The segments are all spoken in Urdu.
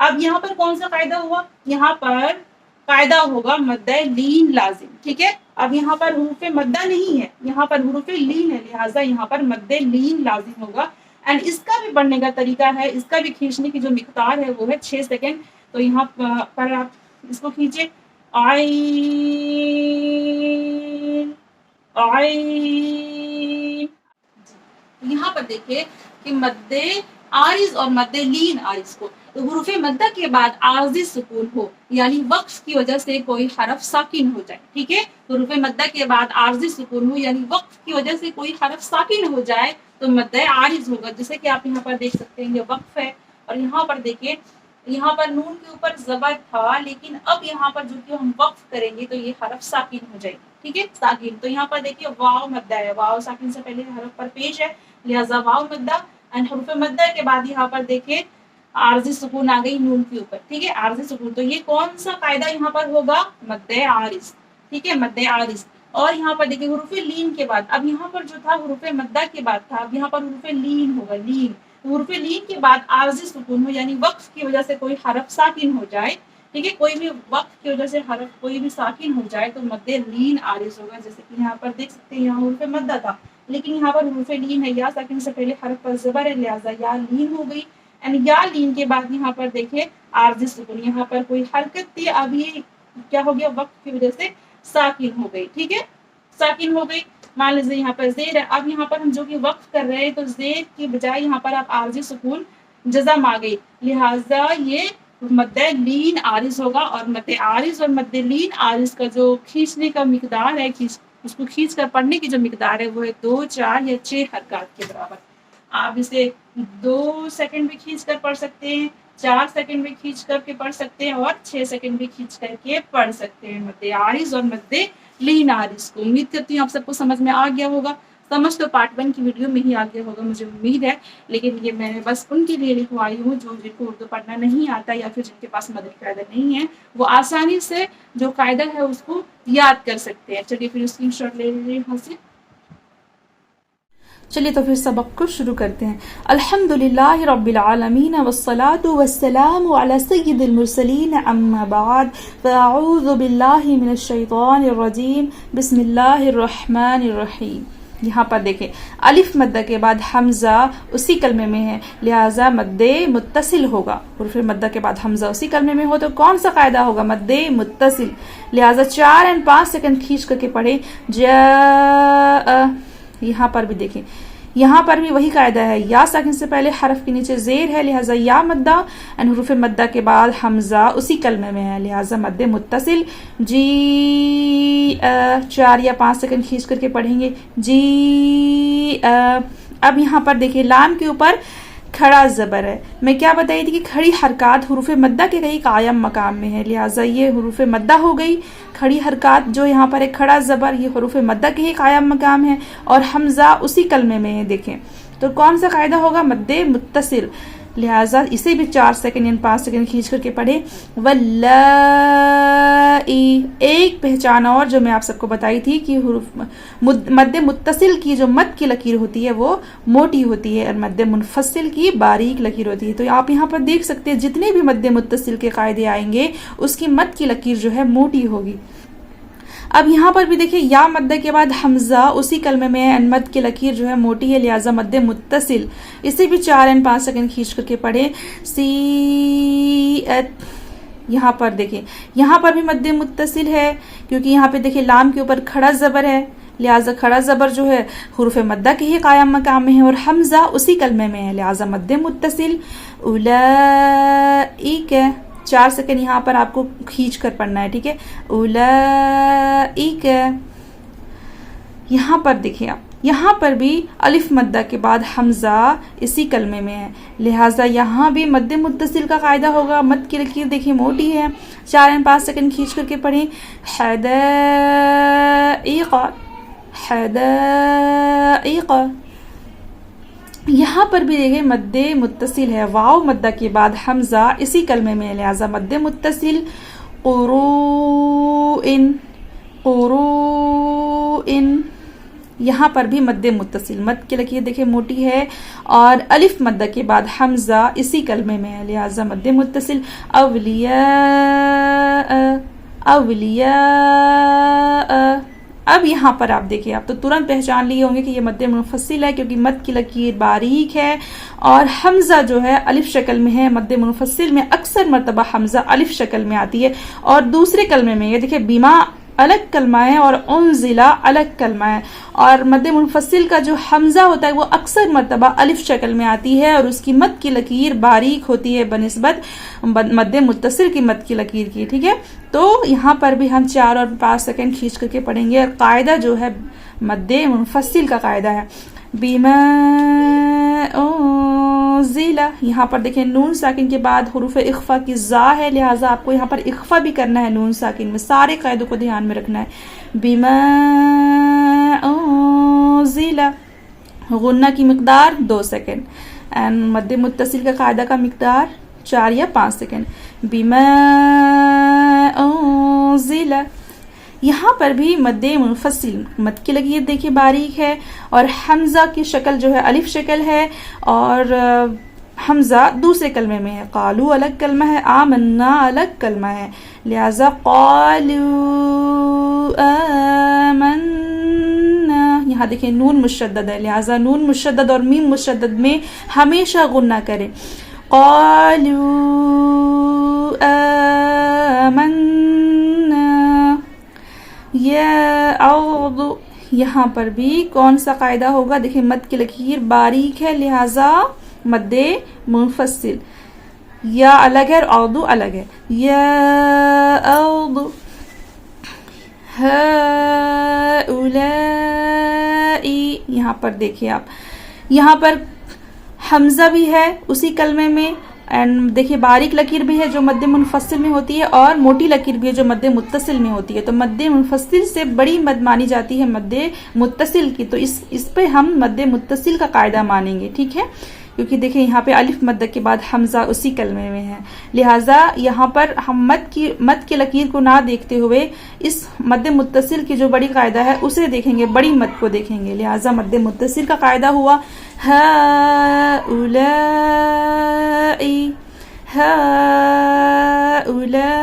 اب یہاں پر کون سا قاعدہ ہوا؟ یہاں پر قاعدہ ہوگا مد لین لازم، ٹھیک ہے. اب یہاں پر حروف مدہ نہیں ہے، یہاں پر حروف لین ہے، لہٰذا یہاں پر مد لین لازم ہوگا. اینڈ اس کا بھی پڑھنے کا طریقہ ہے، اس کا بھی کھینچنے کی جو مقدار ہے وہ ہے 6 سیکنڈ. تو یہاں پر آپ اس کو کھینچے، یہاں پر دیکھیے کہ مد عارض اور مد لین عارض کو حروف مدہ کے بعد عارضی سکون ہو، یعنی وقف کی وجہ سے کوئی حرف ساکن ہو جائے، ٹھیک ہے. حروف مدہ کے بعد عارضی سکون ہو یعنی وقف کی وجہ سے کوئی حرف ساکن ہو جائے تو مد عارض ہوگا. جیسے کہ آپ یہاں پر دیکھ سکتے ہیں یہ وقف ہے، اور یہاں پر دیکھیے یہاں پر نون کے اوپر زبر تھا، لیکن اب یہاں پر جو کہ ہم وقف کریں گے تو یہ حرف ساکن ہو جائے گی، ٹھیک ہے. ساکن تو یہاں پر دیکھیے واو مدہ ہے، واو ساکن سے پہلے حرف پر پیش ہے، لہذا واو مدہ. حروف مدہ کے بعد یہاں پر دیکھیے عارضی سکون آ گئی نون کے اوپر، ٹھیک ہے، عارضی سکون. تو یہ کون سا قاعدہ یہاں پر ہوگا؟ مد عارض، ٹھیک ہے، مد عارض. اور یہاں پر دیکھیے حروف لین کے بعد، اب یہاں پر جو تھا حروف مدہ کے بعد تھا، اب یہاں پر حروف لین ہوگا، لین. حروف لین کے بعد عارضی سکون ہو یعنی وقف کی وجہ سے کوئی حرف ساکن ہو جائے، ٹھیک ہے، کوئی بھی وقف کی وجہ سے حرف کوئی بھی ساکن ہو جائے تو مد لین عارض ہوگا. جیسے کہ یہاں پر دیکھ سکتے ہیں یہاں حروف مدہ تھا، لیکن یہاں پر حروف لین ہے، یا ساکن سے پہلے حرف پر زبر ہے، لہذا یا لین ہو گئی. یا لین کے بعد یہاں پر دیکھیں عارضی سکون، یہاں پر کوئی حرکت تھی، اب یہ کیا ہو گیا؟ وقت کی وجہ سے ساکن ہو گئی، ٹھیک ہے، ساکن ہو گئی. مان لیجیے یہاں پر زیر ہے، اب یہاں پر ہم جو کہ وقف کر رہے ہیں تو زیر کی بجائے یہاں پر آپ عارضی سکون جزم آ گئی، لہٰذا یہ مد لین عارض ہوگا. اور مد عارض اور مد لین عارض کا جو کھینچنے کا مقدار ہے، اس کو کھینچ کر پڑھنے کی جو مقدار ہے وہ ہے 2، 4 یا 6 حرکات کے برابر. آپ اسے 2 سیکنڈ بھی کھینچ کر پڑھ سکتے ہیں، 4 سیکنڈ بھی کھینچ کر کے پڑھ سکتے ہیں، اور 6 سیکنڈ بھی کھینچ کر کے پڑھ سکتے ہیں مد عارض اور مد لین عارض کو. امید کرتی ہوں آپ سب کو سمجھ میں آ گیا ہوگا. سمجھ تو پارٹ 1 کی ویڈیو میں ہی آ گیا ہوگا مجھے امید ہے، لیکن یہ میں نے بس ان کے لیے لکھوائی ہوں جو جن کو اردو پڑھنا نہیں آتا یا پھر جن کے پاس مدری قاعدہ نہیں ہے، وہ آسانی سے جو قاعدہ ہے اس کو یاد کر سکتے ہیں. چلیے پھر اسکرین شاٹ لے لیجیے یہاں سے. چلیے تو پھر سبق کو شروع کرتے ہیں. الحمدللہ رب العالمین والصلاة والسلام علی سید المرسلین، اما بعد فاعوذ باللہ من الشیطان الرجیم، بسم اللہ الرحمن الرحیم. یہاں پر دیکھیں الف مدہ کے بعد حمزہ اسی کلمے میں ہے، لہٰذا مد متصل ہوگا. حروف مدہ کے بعد حمزہ اسی کلمے میں ہو تو کون سا قاعدہ ہوگا؟ مد متصل. لہٰذا 4 اور 5 سیکنڈ کھینچ کر کے پڑھیں جاء. یہاں پر بھی دیکھیں، یہاں پر بھی وہی قاعدہ ہے، یا ساکن سے پہلے حرف کے نیچے زیر ہے، لہٰذا یا مدہ. حروف مدہ کے بعد حمزہ اسی کلمے میں ہے، لہٰذا مد متصل. جی 4 یا 5 سیکنڈ کھینچ کر کے پڑھیں گے جی. اب یہاں پر دیکھیں لام کے اوپر کھڑا زبر ہے. میں کیا بتائی تھی کہ کھڑی حرکات حروف مدہ کے کئی قائم مقام میں ہے، لہٰذا یہ حروف مدہ ہو گئی. کھڑی حرکات جو یہاں پر ایک کھڑا زبر، یہ حروف مدہ کے ہی قائم مقام ہے، اور حمزہ اسی کلمے میں ہے. دیکھیں تو کون سا قاعدہ ہوگا؟ مد متصل. لہٰذا اسے بھی 4 سیکنڈ یا 5 سیکنڈ کھینچ کر کے پڑھیں. واللائی. ایک پہچان اور جو میں آپ سب کو بتائی تھی کہ مد متصل کی جو مد کی لکیر ہوتی ہے وہ موٹی ہوتی ہے، اور مد منفصل کی باریک لکیر ہوتی ہے. تو آپ یہاں پر دیکھ سکتے ہیں جتنے بھی مد متصل کے قاعدے آئیں گے اس کی مد کی لکیر جو ہے موٹی ہوگی. اب یہاں پر بھی دیکھیں یا مدہ کے بعد حمزہ اسی کلمے میں ہے، مد کی لکیر جو ہے موٹی ہے، لہٰذا مد متصل. اسے بھی 4 اور 5 سیکنڈ کھینچ کر کے پڑھیں. سیئت. یہاں پر دیکھیں یہاں پر بھی مد متصل ہے، کیونکہ یہاں پہ دیکھیں لام کے اوپر کھڑا زبر ہے، لہٰذا کھڑا زبر جو ہے حروف مدہ کے ہی قائم مقام میں ہے، اور حمزہ اسی کلمے میں ہے، لہٰذا مد متصل. اولئک. 4 سیکنڈ یہاں پر آپ کو کھینچ کر پڑھنا ہے، ٹھیک ہے. اولئک. یہاں پر دیکھیں آپ یہاں پر بھی الف مدہ کے بعد حمزہ اسی کلمے میں ہے، لہٰذا یہاں بھی مد متصل کا قاعدہ ہوگا. مد کی لکیر دیکھیں موٹی ہے. 4 اور 5 سیکنڈ کھینچ کر کے پڑھیں. حدائق. حدائق. یہاں پر بھی دیکھیں مد متصل ہے، واو مدہ کے بعد حمزہ اسی کلمے میں ہے، لہٰذا مد متصل. قروء. قروء. یہاں پر بھی مد متصل، مد کی لکیر دیکھیں موٹی ہے اور الف مدہ کے بعد حمزہ اسی کلمے میں ہے، لہٰذا مد متصل. اولیاء اولیاء. اب یہاں پر آپ دیکھیں، آپ تو ترنت پہچان لیے ہوں گے کہ یہ مد منفصل ہے کیونکہ مد کی لکیر باریک ہے اور حمزہ جو ہے الف شکل میں ہے. مد منفصل میں اکثر مرتبہ حمزہ الف شکل میں آتی ہے اور دوسرے کلمے میں یہ دیکھیں بیما الگ کلمہ ہے اور انزلہ الگ کلمہ ہے، اور مد منفصل کا جو حمزہ ہوتا ہے وہ اکثر مرتبہ الف شکل میں آتی ہے اور اس کی مد کی لکیر باریک ہوتی ہے بنسبت مد متصل کی مد کی لکیر کی. ٹھیک ہے، تو یہاں پر بھی ہم 4 اور 5 سیکنڈ کھینچ کر کے پڑھیں گے. اور قاعدہ جو ہے مد منفصل کا قاعدہ ہے بیما انزلہ. یہاں پر دیکھیں نون ساکن کے بعد حروف اخفا کی زا ہے، لہٰذا آپ کو یہاں پر اخفا بھی کرنا ہے نون ساکن میں. سارے قاعدوں کو دھیان میں رکھنا ہے. بیما انزلہ. غنہ کی مقدار 2 سیکنڈ. مد متصل کا قاعدہ کا مقدار 4 یا 5 سیکنڈ. بیما انزلہ. یہاں پر بھی مد منفصل، مد کی لکیر دیکھیے باریک ہے اور حمزہ کی شکل جو ہے الف شکل ہے اور حمزہ دوسرے کلمے میں ہے. قالو الگ کلمہ ہے، آمنا الگ کلمہ ہے، لہذا قالو آمنا. یہاں دیکھیں نون مشدد ہے، لہذا نون مشدد اور میم مشدد میں ہمیشہ غنہ کریں. قالو آمنا یا ارض. یہاں پر بھی کون سا قاعدہ ہوگا؟ دیکھیں مد کی لکیر باریک ہے لہذا مد منفصل. یا الگ ہے اور ارض الگ ہے. یا ارض. ہؤلاء. یہاں پر دیکھیں آپ، یہاں پر حمزہ بھی ہے اسی کلمے میں، اینڈ دیکھیے باریک لکیر بھی ہے جو مد منفصل میں ہوتی ہے اور موٹی لکیر بھی ہے جو مد متصل میں ہوتی ہے. تو مد منفصل سے بڑی مد مانی جاتی ہے مد متصل کی، تو اس پہ ہم مد متصل کا قاعدہ مانیں گے. ٹھیک ہے، کیونکہ دیکھیں یہاں پہ الف مد کے بعد حمزہ اسی کلمے میں ہے، لہٰذا یہاں پر ہم مد کی لکیر کو نہ دیکھتے ہوئے اس مد متصل کی جو بڑی قاعدہ ہے اسے دیکھیں گے، بڑی مد کو دیکھیں گے. لہٰذا مد متصل کا قاعدہ ہوا ہؤلاء ہؤلاء.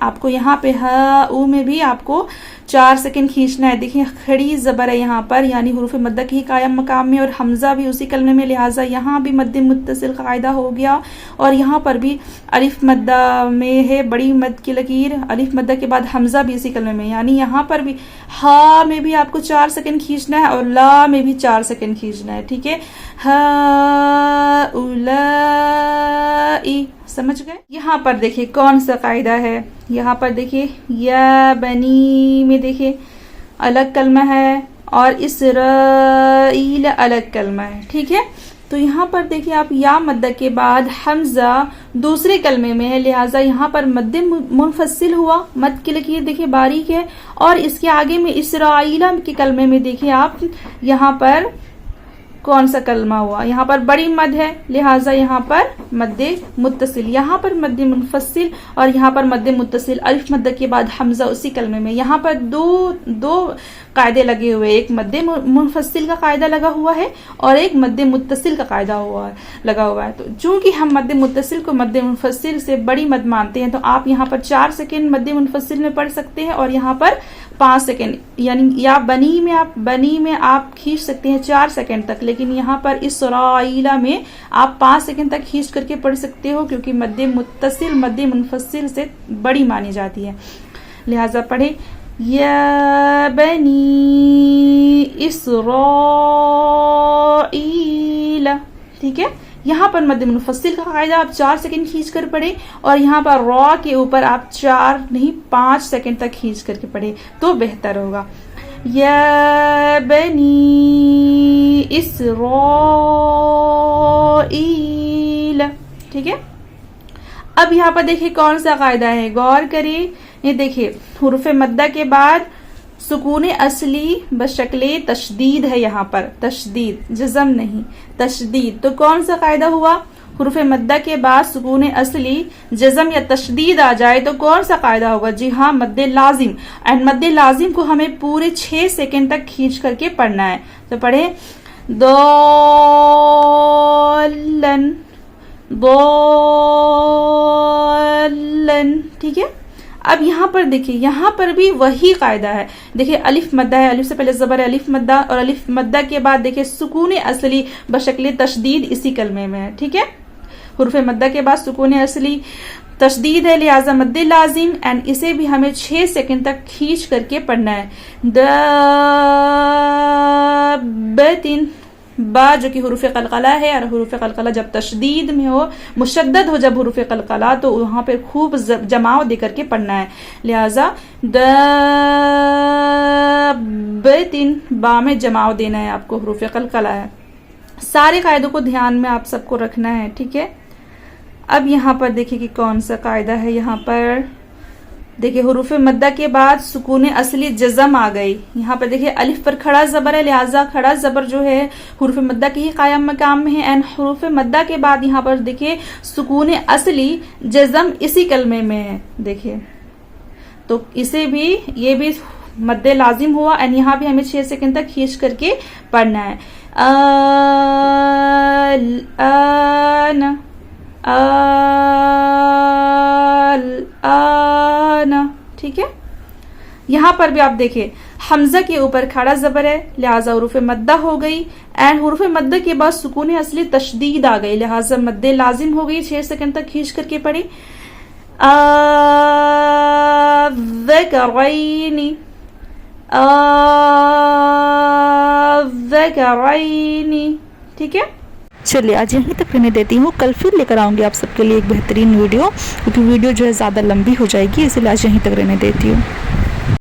آپ کو یہاں پہ ہاؤ میں بھی آپ کو 4 سیکنڈ کھینچنا ہے. دیکھیں کھڑی زبر ہے یہاں پر، یعنی حروف مدہ کی قائم مقام میں اور حمزہ بھی اسی کلمے میں، لہٰذا یہاں بھی مد متصل قاعدہ ہو گیا. اور یہاں پر بھی الف مدہ میں ہے بڑی مد کی لکیر، الف مدہ کے بعد حمزہ بھی اسی کلمے میں، یعنی یہاں پر بھی ہا میں بھی آپ کو 4 سیکنڈ کھینچنا ہے اور لا میں بھی 4 سیکنڈ کھینچنا ہے. ٹھیک ہے، ہؤلاء. سمجھ گئے؟ یہاں پر دیکھیں کون سا قاعدہ ہے. یہاں پر دیکھیں یا بنی میں دیکھیں الگ کلمہ ہے اور اسرائیل الگ کلمہ ہے. ٹھیک ہے، تو یہاں پر دیکھیں آپ یا مدہ کے بعد حمزہ دوسرے کلمے میں ہے، لہٰذا یہاں پر مد منفصل ہوا. مد کی لکیر دیکھیں باریک ہے اور اس کے آگے میں اسرائیل کے کلمے میں دیکھیں آپ یہاں پر کون سا کلمہ ہوا؟ یہاں پر بڑی مد ہے، لہٰذا یہاں پر مد متصل. یہاں پر مد منفصل اور یہاں پر مد متصل، الف مد کے بعد حمزہ اسی کلمے میں. یہاں پر دو قاعدے لگے ہوئے، ایک مد منفصل کا قاعدہ لگا ہوا ہے اور ایک مد متصل کا قاعدہ لگا ہوا ہے. تو چونکہ ہم مد متصل کو مد منفصل سے بڑی مد مانتے ہیں تو آپ یہاں پر 4 سیکنڈ مد منفصل میں پڑھ سکتے ہیں اور یہاں پر 5 سیکنڈ، یعنی یا بنی میں آپ کھینچ سکتے ہیں 4 سیکنڈ تک، لیکن یہاں پر اسرائیل میں آپ 5 سیکنڈ تک کھینچ کر کے پڑھ سکتے ہو کیونکہ مد متصل مد منفصل سے بڑی مانی جاتی ہے. لہٰذا پڑھیں یا بنی اسرائیل. ٹھیک ہے، یہاں پر مد منفصل کا قاعدہ آپ 4 سیکنڈ کھینچ کر پڑھیں اور یہاں پر را کے اوپر آپ 4 نہیں 5 سیکنڈ تک کھینچ کر کے پڑھیں تو بہتر ہوگا. یا بنی اسرائیل. ٹھیک ہے، اب یہاں پر دیکھیں کون سا قاعدہ ہے، غور کریں. یہ دیکھیں حروف مدہ کے بعد سکون اصلی بشکل تشدید ہے، یہاں پر تشدید، جزم نہیں تشدید. تو کون سا قاعدہ ہوا؟ حروف مدہ کے بعد سکون اصلی جزم یا تشدید آ جائے تو کون سا قاعدہ ہوگا؟ جی ہاں، مد لازم. اینڈ مد لازم کو ہمیں پورے 6 سیکنڈ تک کھینچ کر کے پڑھنا ہے. تو پڑھیں ضالن ضالن. ٹھیک ہے. اب یہاں پر دیکھیں، یہاں پر بھی وہی قاعدہ ہے. دیکھیں الف مدہ ہے، الف سے پہلے زبر ہے، الف مدہ، اور الف مدہ کے بعد دیکھیں سکون اصلی بشکل تشدید اسی کلمے میں ہے. ٹھیک ہے. حروف مدہ کے بعد سکون اصلی تشدید ہے، لہذا مد لازم، اینڈ اسے بھی ہمیں 6 سیکنڈ تک کھینچ کر کے پڑھنا ہے. دابتن، با جو کہ حروف قلقلہ ہے، اور حروف قلقلہ جب تشدید میں ہو، مشدد ہو جب حروف قلقلہ، تو وہاں پہ خوب جماؤ دے کر کے پڑھنا ہے. لہذا دابتن، با میں جماؤ دینا ہے آپ کو، حروف قلقلہ ہے. سارے قاعدوں کو دھیان میں آپ سب کو رکھنا ہے. ٹھیک ہے. اب یہاں پر دیکھیں کہ کون سا قاعدہ ہے. یہاں پر دیکھیں حروف مدہ کے بعد سکون اصلی جزم آ گئی. یہاں پر دیکھیں الف پر کھڑا زبر ہے، لہٰذا کھڑا زبر جو ہے حروف مدہ کے ہی قائم مقام میں ہے. اینڈ حروف مدہ کے بعد یہاں پر دیکھیں سکون اصلی جزم اسی کلمے میں ہے. دیکھیں تو اسے بھی، یہ بھی مد لازم ہوا، اینڈ یہاں بھی ہمیں 6 سیکنڈ تک کھینچ کر کے پڑھنا ہے. الآن الآن. ٹھیک ہے. یہاں پر بھی آپ دیکھیں حمزہ کے اوپر کھڑا زبر ہے، لہٰذا حروف مدہ ہو گئی، اینڈ حروف مدہ کے بعد سکون اصلی تشدید آ گئی، لہٰذا مد لازم ہو گئی. 6 سیکنڈ تک کھینچ کر کے پڑھی. الذکرین الذکرین. ٹھیک ہے. چلیے آج یہیں تک رہنے دیتی ہوں. کل پھر لے کر آؤں گی آپ سب کے لیے ایک بہترین ویڈیو، کیونکہ ویڈیو جو ہے زیادہ لمبی ہو جائے گی، اسی لیے آج یہیں تک رہنے دیتی ہوں.